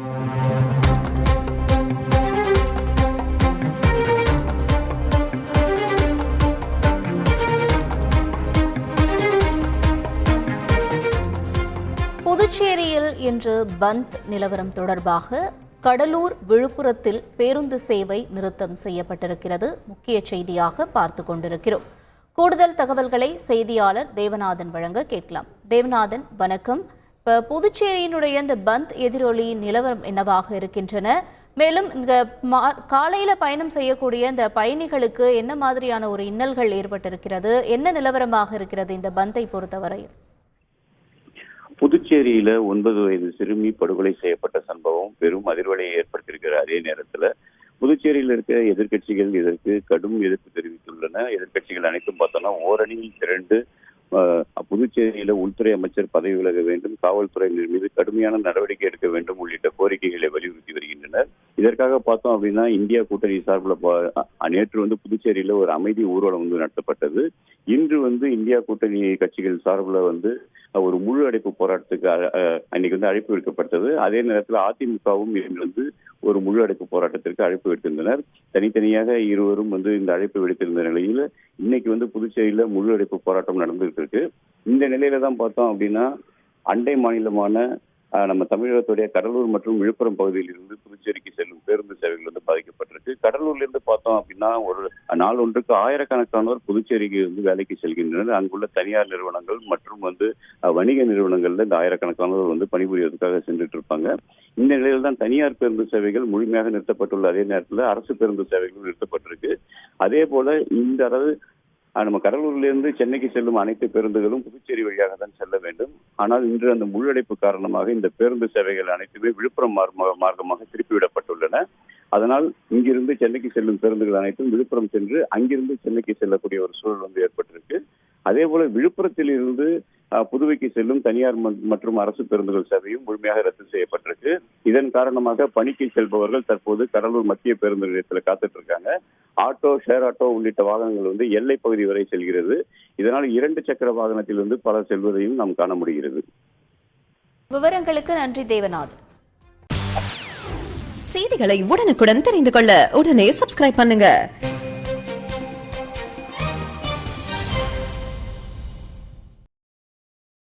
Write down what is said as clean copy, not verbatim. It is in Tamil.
புதுச்சேரியில் இன்று பந்த் நிலவரம் தொடர்பாக கடலூர், விழுப்புரத்தில் பேருந்து சேவை நிறுத்தம் செய்யப்பட்டிருக்கிறது. முக்கிய செய்தியாக பார்த்து கொண்டிருக்கிறோம். கூடுதல் தகவல்களை செய்தியாளர் தேவநாதன் வழங்க கேட்கலாம். தேவநாதன், வணக்கம். இப்போ புதுச்சேரியினுடைய இந்த பந்த் எதிரொலி நிலவரம் என்னவாக இருக்கின்றன? மேலும் இந்த காலையில் பயணம் செய்யக்கூடிய இந்த பயணிகளுக்கு என்ன மாதிரியான ஒரு இன்னல்கள் ஏற்பட்டிருக்கிறது? என்ன நிலவரமாக இருக்கிறது இந்த பந்தை பொறுத்தவரையில்? புதுச்சேரியில 9 வயது சிறுமி படுகொலை செய்யப்பட்ட சம்பவம் பெரும் அதிர்வலையை ஏற்படுத்தியிருக்கிற அதே நேரத்துல புதுச்சேரியில் இருக்கிற எதிர்கட்சிகள் இதற்கு கடும் எதிர்ப்பு தெரிவித்துள்ளன. எதிர்கட்சிகள் அனைத்தும் பார்த்தோம்னா ஓரணியில் திரண்டு புதுச்சேரியில உள்துறை அமைச்சர் பதவி விலக வேண்டும், காவல்துறையினர் மீது கடுமையான நடவடிக்கை எடுக்க வேண்டும் உள்ளிட்ட கோரிக்கைகளை வலியுறுத்தி வருகின்றனர். இதற்காக பார்த்தோம் அப்படின்னா இந்தியா கூட்டணி சார்பில் நேற்று புதுச்சேரியில ஒரு அமைதி ஊர்வலம் நடத்தப்பட்டது. இன்று இந்தியா கூட்டணி கட்சிகள் சார்பில் ஒரு முழு அடைப்பு போராட்டத்துக்கு அன்னைக்கு அழைப்பு விடுக்கப்பட்டது. அதே நேரத்தில் அதிமுகவும் இன்று ஒரு முழு அடைப்பு போராட்டத்திற்கு அழைப்பு விடுத்திருந்தனர். தனித்தனியாக இருவரும் இந்த அழைப்பு விடுத்திருந்த நிலையில் இன்னைக்கு புதுச்சேரியில முழு அடைப்பு போராட்டம் நடந்துகிட்டு இருக்கு. இந்த நிலையில தான் பார்த்தோம் அப்படின்னா அண்டை மாநிலமான நம்ம தமிழகத்துடைய கடலூர் மற்றும் விழுப்புரம் பகுதியில் இருந்து புதுச்சேரிக்கு செல்லும் பேருந்து சேவைகள் பாதிக்கப்பட்டிருக்கு. கடலூர்ல இருந்து பார்த்தோம் அப்படின்னா ஒரு நாள் ஒன்றுக்கு ஆயிரக்கணக்கானோர் புதுச்சேரிக்கு வேலைக்கு செல்கின்றனர். அங்குள்ள தனியார் நிறுவனங்கள் மற்றும் வணிக நிறுவனங்கள்ல இந்த ஆயிரக்கணக்கானோர் பணிபுரிவதற்காக சென்றுட்டு இருப்பாங்க. இந்த நிலையில் தான் தனியார் பேருந்து சேவைகள் முழுமையாக நிறுத்தப்பட்டுள்ள அதே நேரத்தில் அரசு பேருந்து சேவைகளும் நிறுத்தப்பட்டிருக்கு. அதே போல அதாவது நம்ம கடலூர்ல இருந்து சென்னைக்கு செல்லும் அனைத்து பேருந்துகளும் புதுச்சேரி வழியாக தான் செல்ல வேண்டும். ஆனால் இன்று அந்த முழடைப்பு காரணமாக இந்த பேருந்து சேவைகள் அனைத்துமே விழுப்புரம் மார்க்கமாக திருப்பிவிடப்பட்டுள்ளன. அதனால் இங்கிருந்து சென்னைக்கு செல்லும் பேருந்துகள் அனைத்தும் விழுப்புரம் சென்று அங்கிருந்து சென்னைக்கு செல்லக்கூடிய ஒரு சூழல் ஏற்பட்டிருக்கு. அதே போல விழுப்புரத்தில் இருந்து புதுவைக்கு செல்லும் தனியார் மற்றும் அரசு பேருந்துகள் சேவையும் முழுமையாக ரத்து செய்யப்பட்டிருக்கு. இதன் காரணமாக பணிக்கு செல்பவர்கள் தற்போது கடலூர் மத்திய பேருந்து நிலையத்தில் காத்துட்டு இருக்காங்க. ஆட்டோ, ஷேர் ஆட்டோ உள்ளிட்ட வாகனங்கள் எல்லை பகுதி வரை செல்கிறது. இதனால் 2 சக்கர வாகனத்தில் பலர் செல்வதையும் நாம் காண முடிகிறது. விவரங்களுக்கு நன்றி தேவநாதன். செய்திகளை உடனுக்குடன் தெரிந்து கொள்ள உடனே சப்ஸ்கிரைப் பண்ணுங்க.